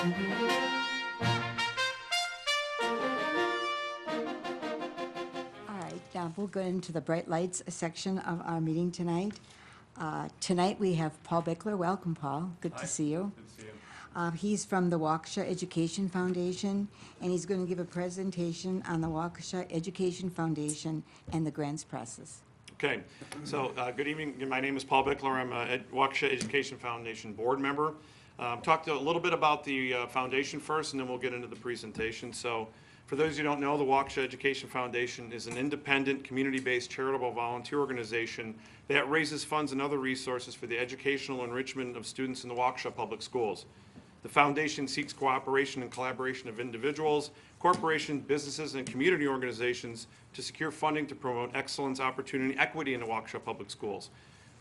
All right, now we'll go into the bright lights section of our meeting tonight. Tonight, we have Paul Bickler. Welcome, Paul. Good to see you. Good to see you. He's from the Waukesha Education Foundation, and he's going to give a presentation on the Waukesha Education Foundation and the grants process. Okay, so good evening. My name is Paul Bickler. I'm a Waukesha Education Foundation board member. Talked a little bit about the foundation first, and then we'll get into the presentation. So for those who don't know, the Waukesha Education Foundation is an independent, community-based charitable volunteer organization that raises funds and other resources for the educational enrichment of students in the Waukesha Public Schools. The foundation seeks cooperation and collaboration of individuals, corporations, businesses, and community organizations to secure funding to promote excellence, opportunity, and equity in the Waukesha Public Schools.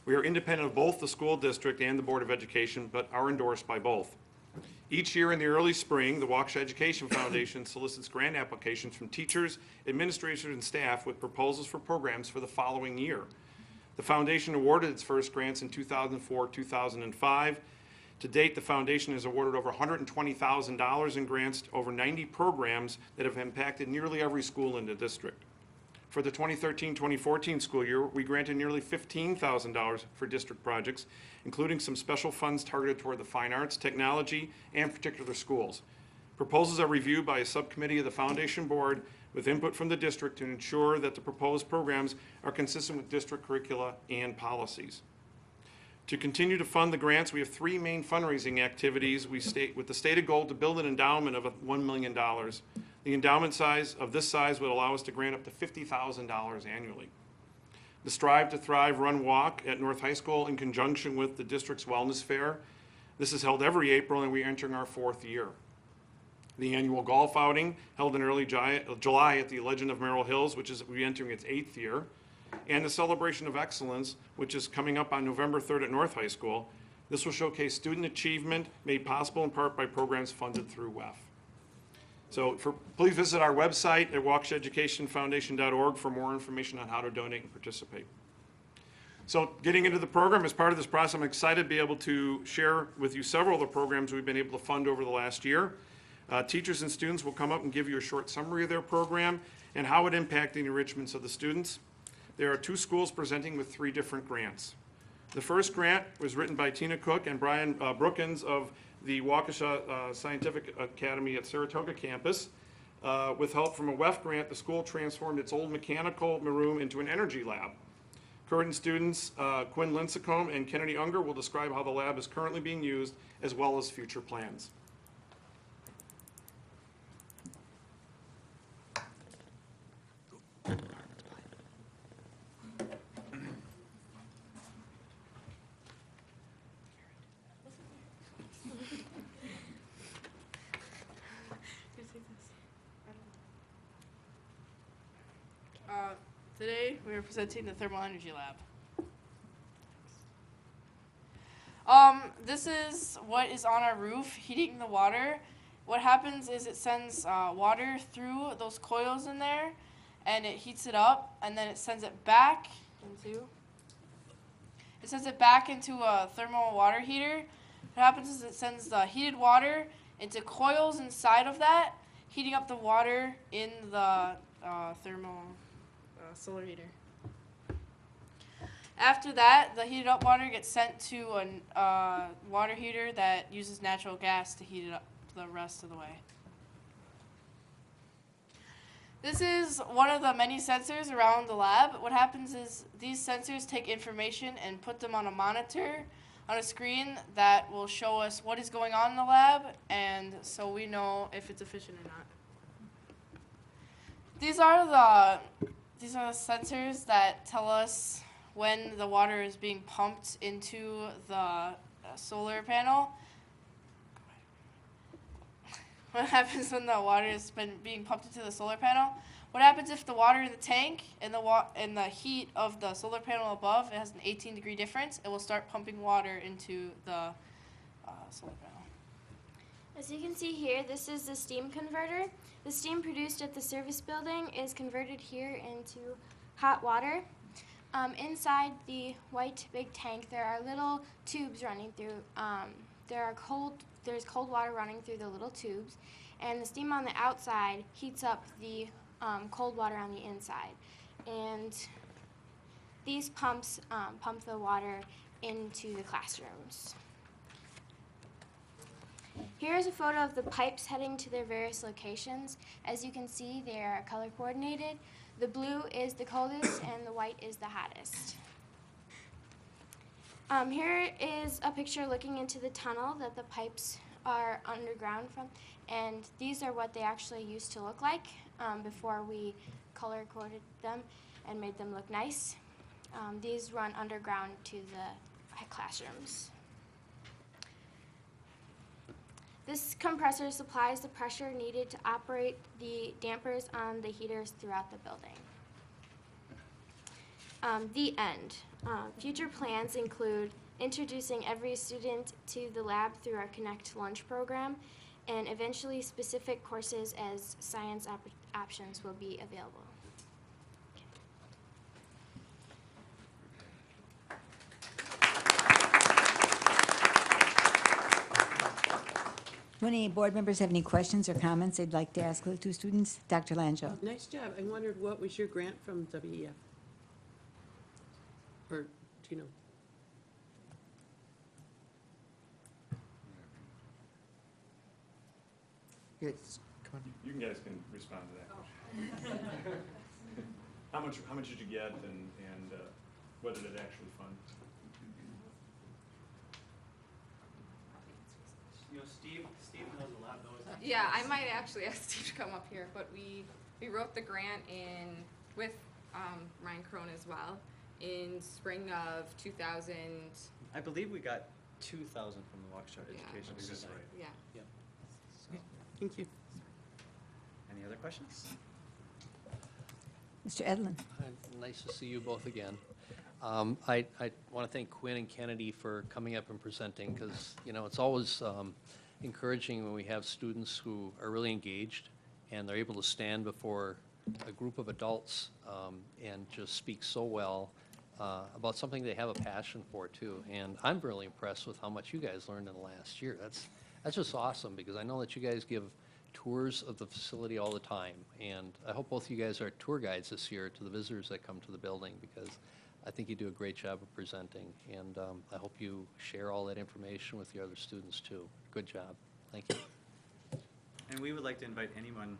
We are independent of both the school district and the Board of Education, but are endorsed by both. Each year in the early spring, the Waukesha Education Foundation solicits grant applications from teachers, administrators, and staff with proposals for programs for the following year. The foundation awarded its first grants in 2004-2005. To date, the foundation has awarded over $120,000 in grants to over 90 programs that have impacted nearly every school in the district. For the 2013-2014 school year, we granted nearly $15,000 for district projects, including some special funds targeted toward the fine arts, technology, and particular schools. Proposals are reviewed by a subcommittee of the foundation board with input from the district to ensure that the proposed programs are consistent with district curricula and policies. To continue to fund the grants, we have three main fundraising activities with the stated goal to build an endowment of $1 million. The endowment size of this size would allow us to grant up to $50,000 annually. The Strive to Thrive Run Walk at North High School in conjunction with the district's wellness fair. This is held every April and we're entering our fourth year. The annual golf outing held in early July at the Legend of Merrill Hills, which is entering its 8th year. And the Celebration of Excellence, which is coming up on November 3rd at North High School. This will showcase student achievement made possible in part by programs funded through WEF. So please visit our website at waukeshaeducationfoundation.org for more information on how to donate and participate. So getting into the program, as part of this process, I'm excited to be able to share with you several of the programs we've been able to fund over the last year. Teachers and students will come up and give you a short summary of their program and how it impacted the enrichments of the students. There are two schools presenting with three different grants. The first grant was written by Tina Cook and Brian Brookins of the Waukesha Scientific Academy at Saratoga campus. With help from a WEF grant, the school transformed its old mechanical room into an energy lab. Current students Quinn Lincecum and Kennedy Unger will describe how the lab is currently being used as well as future plans. Today we are presenting the thermal energy lab. This is what is on our roof, heating the water. What happens is it sends water through those coils in there, and it heats it up, and then it sends it back into a thermal water heater. What happens is it sends the heated water into coils inside of that, heating up the water in the thermal solar heater. After that, the heated up water gets sent to a water heater that uses natural gas to heat it up the rest of the way. This is one of the many sensors around the lab. What happens is these sensors take information and put them on a monitor on a screen that will show us what is going on in the lab, and so we know if it's efficient or not. These are the sensors that tell us when the water is being pumped into the solar panel. What happens when the water has been being pumped into the solar panel? What happens if the water in the tank and the heat of the solar panel above, it has an 18-degree difference, it will start pumping water into the solar panel. As you can see here, this is the steam converter. The steam produced at the service building is converted here into hot water. Inside the white big tank, there are little tubes running through there's cold water running through the little tubes, and the steam on the outside heats up the cold water on the inside. And these pumps pump the water into the classrooms. Here's a photo of the pipes heading to their various locations. As you can see, they are color coordinated. The blue is the coldest and the white is the hottest. Here is a picture looking into the tunnel that the pipes are underground from, and these are what they actually used to look like before we color coded them and made them look nice. These run underground to the classrooms. This compressor supplies the pressure needed to operate the dampers on the heaters throughout the building. The end. Future plans include introducing every student to the lab through our Connect Lunch program, and eventually specific courses as science options will be available. Do any board members have any questions or comments they'd like to ask the two students? Dr. Langill? Nice job. I wondered, what was your grant from WEF? Or, do you know? Yes, come on. You guys can respond to that question. How much did you get, and what did it actually fund? You know, Steve knows a lot, knows. Yeah, I might actually ask Steve to come up here, but we wrote the grant with Ryan Crone as well in spring of 2000. I believe we got 2,000 from the Waukesha Yeah. Education Is this Foundation. right? Yeah. So, Thank you. any other questions? Mr. Edlin? Nice to see you both again. I want to thank Quinn and Kennedy for coming up and presenting, because, you know, it's always encouraging when we have students who are really engaged and they're able to stand before a group of adults and just speak so well about something they have a passion for, too. And I'm really impressed with how much you guys learned in the last year. That's just awesome, because I know that you guys give tours of the facility all the time, and I hope both of you guys are tour guides this year to the visitors that come to the building, because I think you do a great job of presenting, and I hope you share all that information with your other students too. Good job. Thank you. And we would like to invite anyone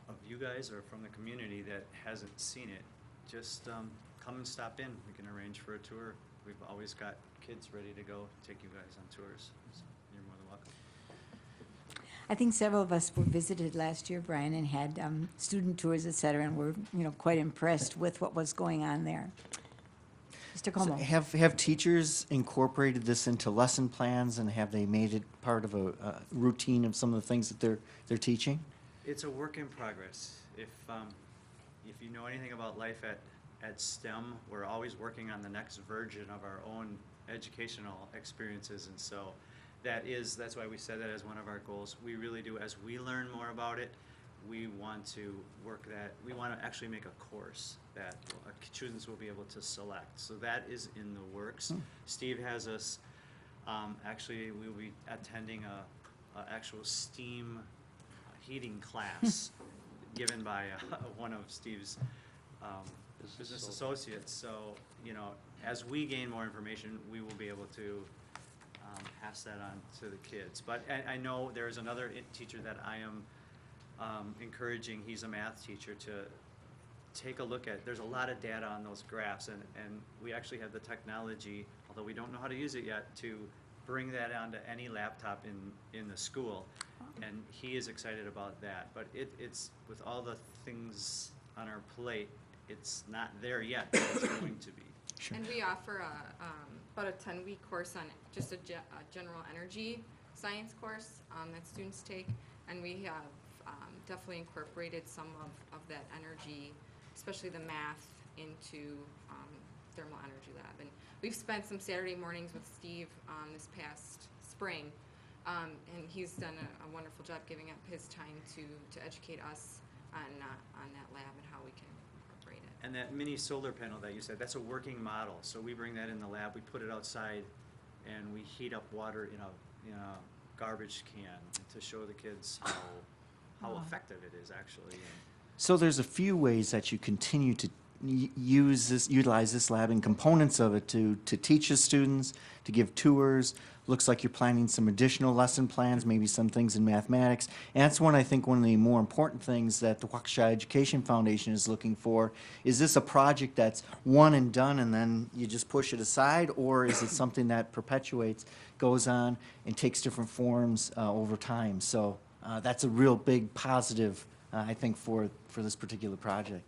of you guys or from the community that hasn't seen it, just come and stop in. We can arrange for a tour. We've always got kids ready to go take you guys on tours. So you're more than welcome. I think several of us were visited last year, Brian, and had student tours, et cetera, and were, you know, quite impressed with what was going on there. Mr. So Como? have teachers incorporated this into lesson plans, and have they made it part of a routine of some of the things that they're teaching? It's a work in progress. If you know anything about life at STEM, we're always working on the next version of our own educational experiences, and so that's why we said that as one of our goals. We really do. As we learn more about it, we want to work that. We want to actually make a course that students will be able to select. So that is in the works. Steve has us. Actually, we will be attending a actual STEAM heating class given by one of Steve's business associates. So, you know, as we gain more information, we will be able to pass that on to the kids. But I know there is another teacher that I am encouraging. He's a math teacher, to take a look at. There's a lot of data on those graphs, and we actually have the technology, although we don't know how to use it yet, to bring that onto any laptop in the school. And he is excited about that. But it's with all the things on our plate, it's not there yet, but it's going to be. Sure. And we offer about a 10-week course on just a general energy science course that students take, and we have definitely incorporated some of that energy, especially the math, into thermal energy lab. And we've spent some Saturday mornings with Steve this past spring, and he's done a wonderful job giving up his time to educate us on that lab and how we can incorporate it. And that mini solar panel that you said, that's a working model. So we bring that in the lab, we put it outside and we heat up water in a garbage can to show the kids how effective it is actually. And So there's a few ways that you continue to utilize this lab and components of it to teach the students, to give tours. Looks like you're planning some additional lesson plans, maybe some things in mathematics. And that's one, I think, one of the more important things that the Waukesha Education Foundation is looking for. Is this a project that's one and done and then you just push it aside, or is it something that perpetuates, goes on, and takes different forms over time? So that's a real big positive, I think, for this particular project.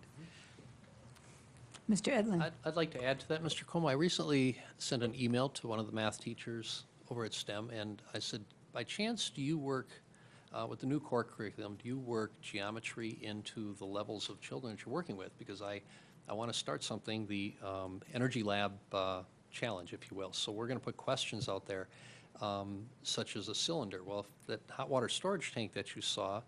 Mr. Edlin? I'd like to add to that, Mr. Como. I recently sent an email to one of the math teachers over at STEM, and I said, by chance, do you work, with the new core curriculum, do you work geometry into the levels of children that you're working with? Because I want to start something, the Energy Lab challenge, if you will. So we're going to put questions out there, such as a cylinder. Well, if that hot water storage tank that you saw,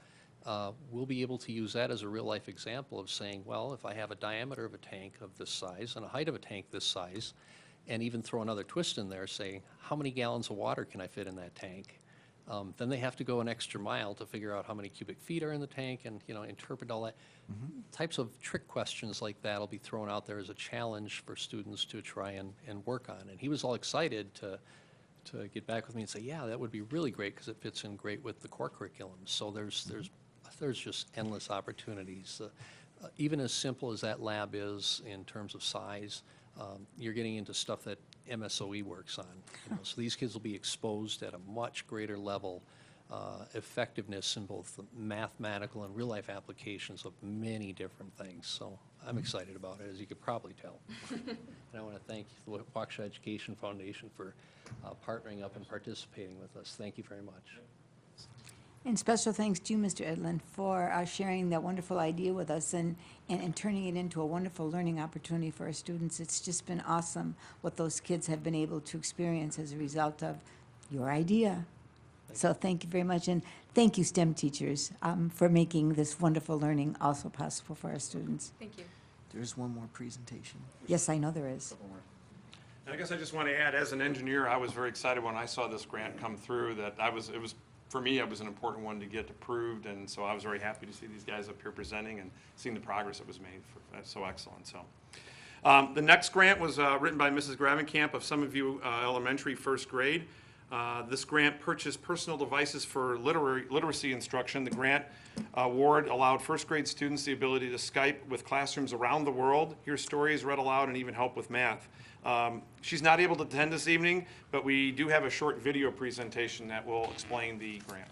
we'll be able to use that as a real-life example of saying, well, if I have a diameter of a tank of this size and a height of a tank this size, and even throw another twist in there saying, how many gallons of water can I fit in that tank? Then they have to go an extra mile to figure out how many cubic feet are in the tank and, interpret all that. Types of trick questions like that will be thrown out there as a challenge for students to try and work on. And he was all excited to get back with me and say, yeah, that would be really great because it fits in great with the core curriculum. So there's just endless opportunities. Even as simple as that lab is in terms of size, you're getting into stuff that MSOE works on. So these kids will be exposed at a much greater level, effectiveness in both the mathematical and real-life applications of many different things. So I'm excited about it, as you could probably tell. And I want to thank the Waukesha Education Foundation for partnering up and participating with us. Thank you very much. And special thanks to you, Mr. Edlin, for sharing that wonderful idea with us and turning it into a wonderful learning opportunity for our students. It's just been awesome what those kids have been able to experience as a result of your idea. So thank you very much, and thank you, STEM teachers, for making this wonderful learning also possible for our students. Thank you. There's one more presentation. Yes, I know there is. And I guess I just want to add, as an engineer, I was very excited when I saw this grant come through, that for me, it was an important one to get approved, and so I was very happy to see these guys up here presenting and seeing the progress that was made. That's so excellent. So, the next grant was written by Mrs. Gravenkamp of Summitview Elementary, first grade. This grant purchased personal devices for literacy instruction. The grant award allowed first grade students the ability to Skype with classrooms around the world, hear stories read aloud, and even help with math. She's not able to attend this evening, but we do have a short video presentation that will explain the grant.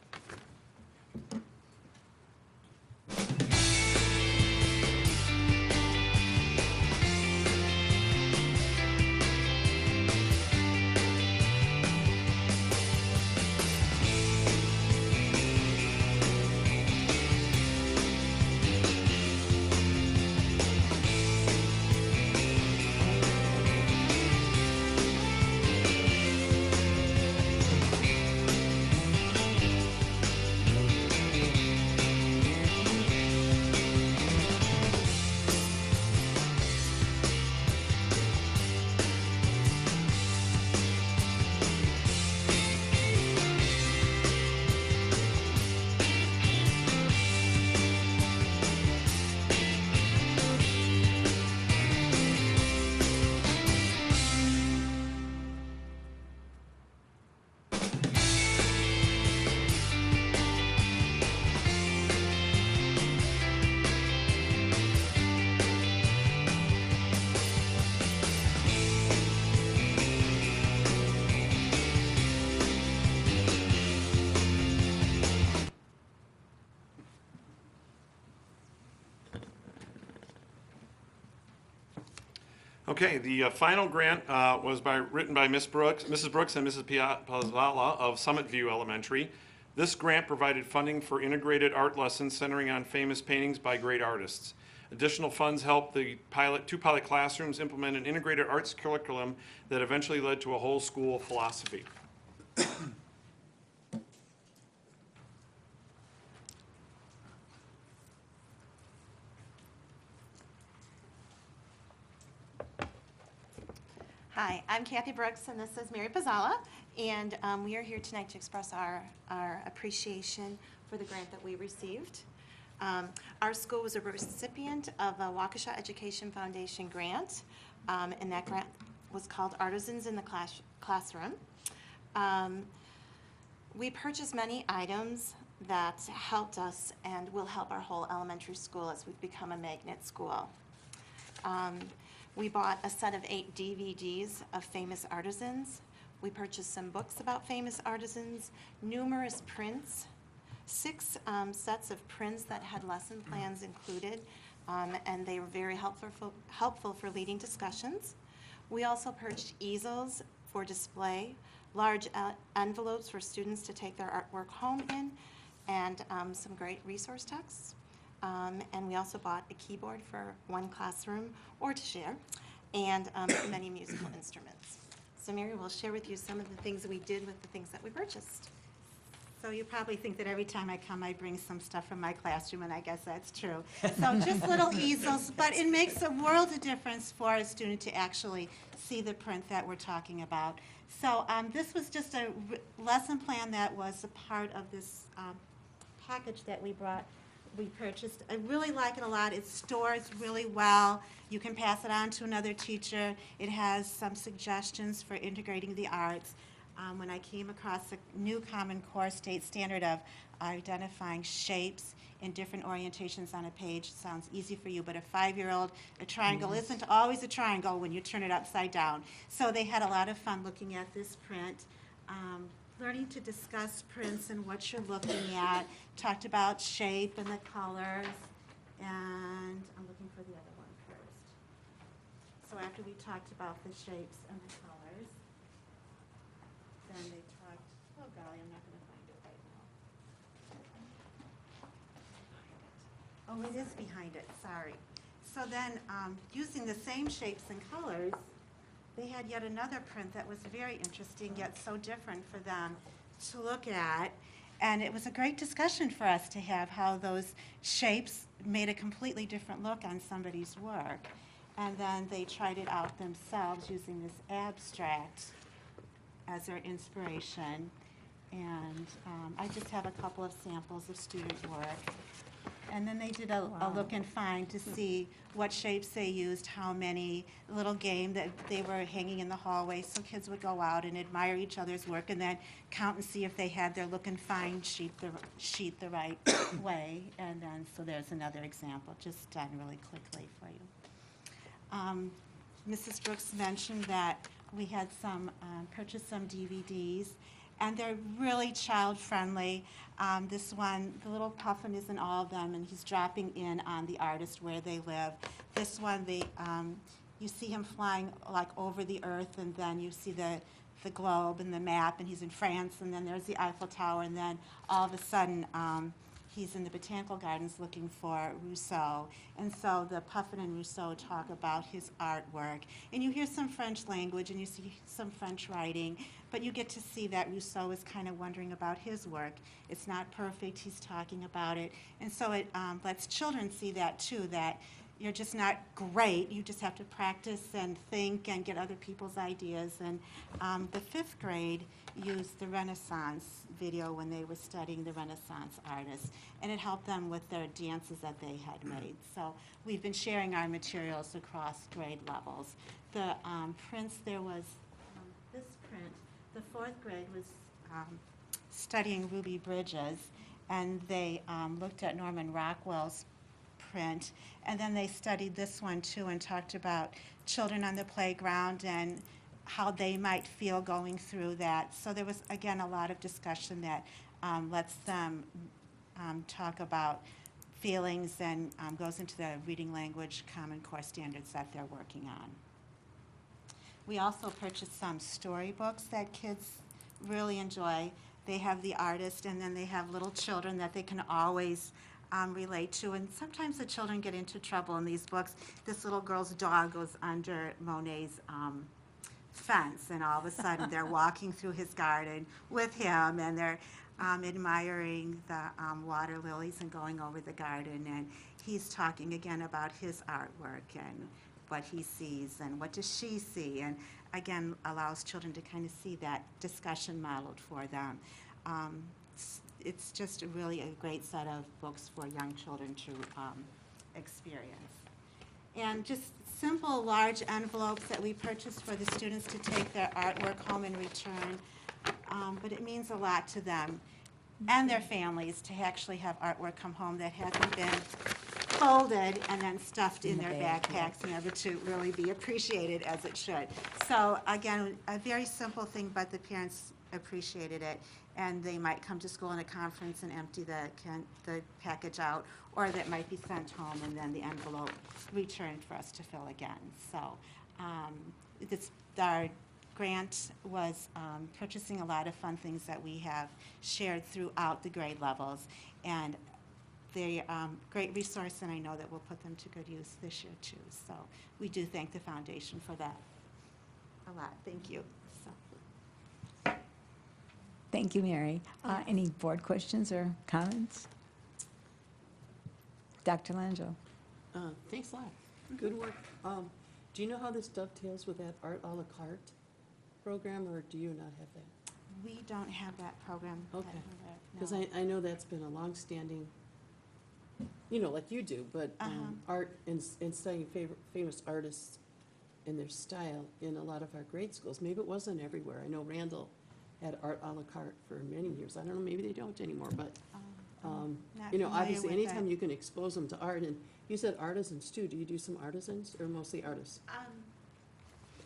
Okay, the final grant was written by Mrs. Brooks and Mrs. Piazzala of Summitview Elementary. This grant provided funding for integrated art lessons centering on famous paintings by great artists. Additional funds helped the two pilot classrooms implement an integrated arts curriculum that eventually led to a whole school philosophy. Hi, I'm Kathy Brooks, and this is Mary Pizzala, and we are here tonight to express our appreciation for the grant that we received. Our school was a recipient of a Waukesha Education Foundation grant, and that grant was called Artisans in the Classroom. We purchased many items that helped us and will help our whole elementary school as we've become a magnet school. We bought a set of 8 DVDs of famous artisans. We purchased some books about famous artisans, numerous prints, 6 sets of prints that had lesson plans included, and they were very helpful for leading discussions. We also purchased easels for display, large envelopes for students to take their artwork home in, and some great resource texts. And we also bought a keyboard for one classroom or to share, and many musical instruments. So Mary will share with you some of the things we did with the things that we purchased. So you probably think that every time I come, I bring some stuff from my classroom, and I guess that's true. So just little easels, but it makes a world of difference for a student to actually see the print that we're talking about. So this was just a lesson plan that was a part of this package that we purchased. I really like it a lot. It stores really well. You can pass it on to another teacher. It has some suggestions for integrating the arts. When I came across a new Common Core state standard of identifying shapes in different orientations on a page, sounds easy for you, but a 5-year-old, a triangle isn't always a triangle when you turn it upside down. So they had a lot of fun looking at this print. Learning to discuss prints and what you're looking at, talked about shape and the colors, and I'm looking for the other one first. So after we talked about the shapes and the colors, then they talked, oh golly, I'm not going to find it right now. Oh, it is behind it, sorry. So then, using the same shapes and colors, they had yet another print that was very interesting, yet so different for them to look at. And it was a great discussion for us to have how those shapes made a completely different look on somebody's work. And then they tried it out themselves using this abstract as their inspiration. And I just have a couple of samples of student work. And then they did a look and find to see what shapes they used, how many, a little game that they were hanging in the hallway, so kids would go out and admire each other's work and then count and see if they had their look and find sheet the right way. And then, so there's another example, just done really quickly for you. Mrs. Brooks mentioned that we had purchased some DVDs, and they're really child-friendly. This one, the little puffin is in all of them, and he's dropping in on the artist where they live. This one, you see him flying like over the earth, and then you see the globe and the map, and he's in France, and then there's the Eiffel Tower, and then all of a sudden, he's in the botanical gardens looking for Rousseau. And so the Puffin and Rousseau talk about his artwork. And you hear some French language and you see some French writing, but you get to see that Rousseau is kind of wondering about his work. It's not perfect, he's talking about it. And so it lets children see that too, that you're just not great, you just have to practice and think and get other people's ideas. And the 5th grade used the Renaissance video when they were studying the Renaissance artists, and it helped them with their dances that they had made. So we've been sharing our materials across grade levels. The prints, there was this print, the 4th grade was studying Ruby Bridges, and they looked at Norman Rockwell's print, and then they studied this one too and talked about children on the playground and how they might feel going through that. So there was, again, a lot of discussion that lets them talk about feelings and goes into the reading language Common Core standards that they're working on. We also purchased some storybooks that kids really enjoy. They have the artist, and then they have little children that they can always relate to. And sometimes the children get into trouble in these books. This little girl's dog goes under Monet's fence, and all of a sudden they're walking through his garden with him, and they're admiring the water lilies and going over the garden, and he's talking again about his artwork and what he sees and what does she see. And again, allows children to kind of see that discussion modeled for them. It's just really a great set of books for young children to experience. And just simple, large envelopes that we purchase for the students to take their artwork home and return. But it means a lot to them and their families to actually have artwork come home that hasn't been folded and then stuffed in In the their bag, yeah. backpacks in order to really be appreciated as it should. So again, a very simple thing, but the parents appreciated it. And they might come to school in a conference and empty the package out, or that might be sent home and then the envelope returned for us to fill again. So our grant was purchasing a lot of fun things that we have shared throughout the grade levels. And they're great resource, and I know that we'll put them to good use this year too. So we do thank the foundation for that a lot. Thank you. So. Thank you, Mary. Any board questions or comments? Dr. Langell? Thanks a lot. Good work. Do you know how this dovetails with that art à la carte program, or do you not have that? We don't have that program. Okay. No. Because I know that's been a long-standing, like you do, but art and studying famous artists and their style in a lot of our grade schools. Maybe it wasn't everywhere. I know Randall had art à la carte for many years. I don't know, maybe they don't anymore, but, Not familiar obviously, with anytime it. you can expose them to art, and you said artisans too. Do you do some artisans or mostly artists?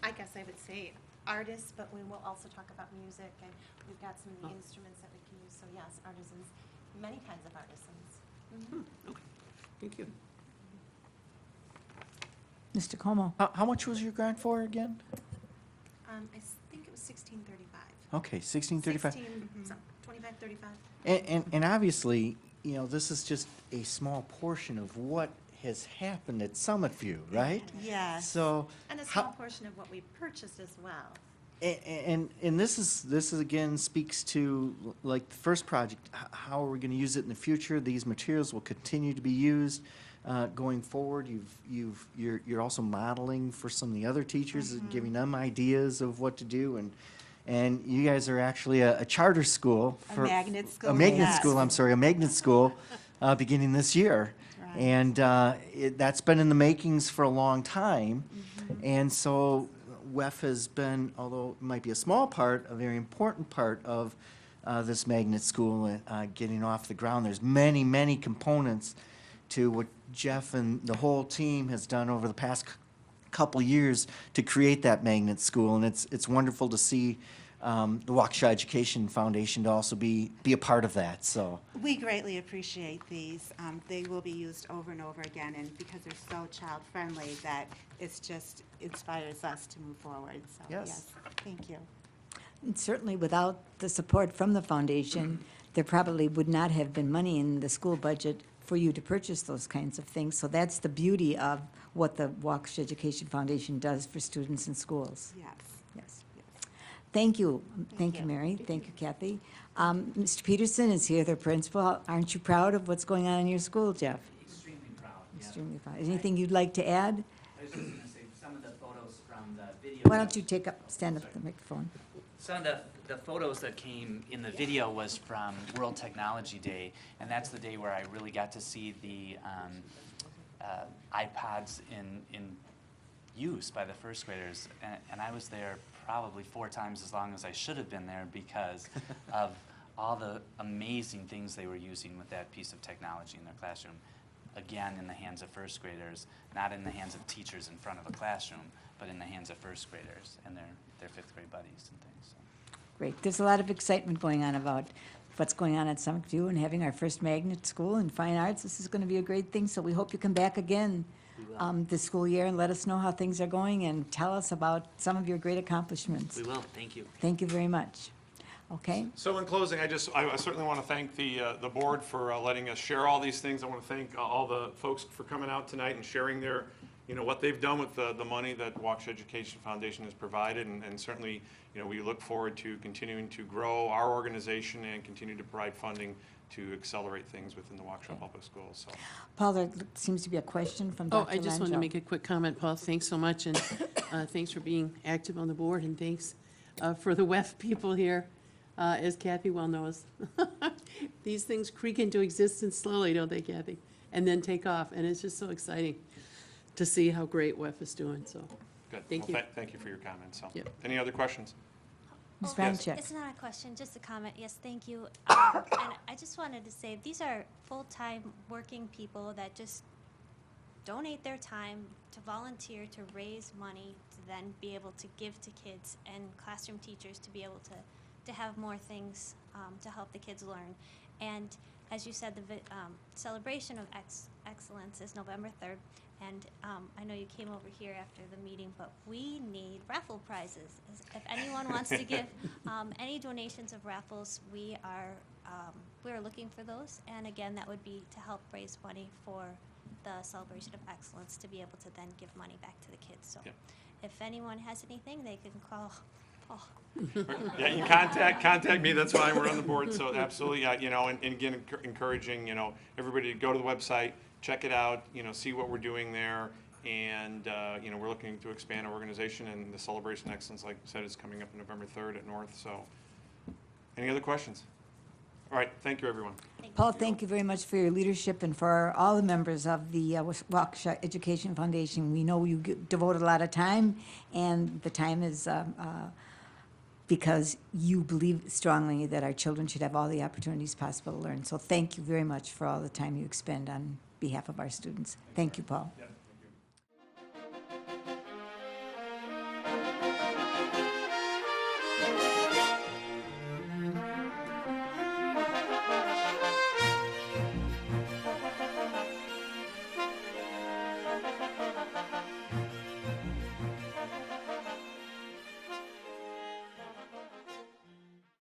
I guess I would say artists, but we will also talk about music, and we've got some of the Oh. instruments that we can use. So yes, artisans, many kinds of artisans. Okay, thank you. Mr. Como? How much was your grant for again? I think it was 1635. Okay, 1635. 2535. And obviously, this is just a small portion of what has happened at Summit View, right? Yes. So, And a how- small portion of what we purchased as well. and this is again speaks to like the first project. How are we going to use it in the future? These materials will continue to be used going forward. You're also modeling for some of the other teachers and giving them ideas of what to do, and you guys are actually a charter school A for magnet school, A magnet yes. school. I'm sorry, a magnet school beginning this year. Right. And that's been in the makings for a long time. And so WEF has been, although it might be a small part, a very important part of this magnet school getting off the ground. There's many, many components to what Jeff and the whole team has done over the past couple years to create that magnet school. And it's wonderful to see the Waukesha Education Foundation to also be a part of that. So We greatly appreciate these. They will be used over and over again, and because they're so child-friendly, that it's just inspires us to move forward. So, Yes. thank you. And certainly without the support from the foundation, there probably would not have been money in the school budget for you to purchase those kinds of things. So that's the beauty of what the Waukesha Education Foundation does for students in schools. Yes. Yes. Thank you. Thank you, you. Mary. Thank you, Kathy. Mr. Peterson is here, the principal. Aren't you proud of what's going on in your school, Jeff? Extremely proud, yeah. Extremely proud. Anything you'd like to add? I was just gonna say, some of the photos from the video. Why don't you stand up to the microphone? Some of the photos that came in the video was from World Technology Day, and that's the day where I really got to see the iPods in use by the first graders. And I was there probably 4 times as long as I should have been there because of all the amazing things they were using with that piece of technology in their classroom. Again, in the hands of first graders, not in the hands of teachers in front of a classroom, but in the hands of first graders and their 5th grade buddies and things. So. Great. There's a lot of excitement going on about what's going on at Summit View and having our first magnet school in fine arts. This is going to be a great thing, so we hope you come back again this school year and let us know how things are going and tell us about some of your great accomplishments. We will, thank you. Thank you very much. Okay? So in closing, I certainly want to thank the board for letting us share all these things. I want to thank all the folks for coming out tonight and sharing their, what they've done with the money that Waukesha Education Foundation has provided. And certainly, we look forward to continuing to grow our organization and continue to provide funding to accelerate things within the Waukesha Public Schools. So. Paul, there seems to be a question from Dr. I just wanted to Langill. make a quick comment, Paul. Thanks so much. And Thanks for being active on the board, and thanks for the WEF people here, as Kathy well knows. These things creak into existence slowly, don't they, Kathy? And then take off, and it's just so exciting to see how great WEF is doing, so. Good. Thank Well, you. Thank you for your comments. So, Yep. any other questions? Ms. Yes. Vanchek. It's not a question, just a comment. Yes, thank you. And I just wanted to say, these are full-time working people that just donate their time to volunteer to raise money to then be able to give to kids, and classroom teachers to be able to have more things to help the kids learn. And as you said, the celebration of excellence is November 3rd. And I know you came over here after the meeting, but we need raffle prizes. If anyone wants to give any donations of raffles, we are looking for those. And again, that would be to help raise money for the celebration of excellence, to be able to then give money back to the kids. So Yep. if anyone has anything, they can call Paul. Yeah, you can contact me, that's why we're on the board, so absolutely, you know, and again, encouraging, you know, everybody to go to the website, check it out, you know, see what we're doing there, and, you know, we're looking to expand our organization, and the Celebration of Excellence, like I said, is coming up on November 3rd at North, so. Any other questions? All right, thank you, everyone. Paul, thank you very much for your leadership and for all the members of the Waukesha Education Foundation. We know you devote a lot of time, and the time is because you believe strongly that our children should have all the opportunities possible to learn. So thank you very much for all the time you expend on behalf of our students. Thank you, Paul. Yeah.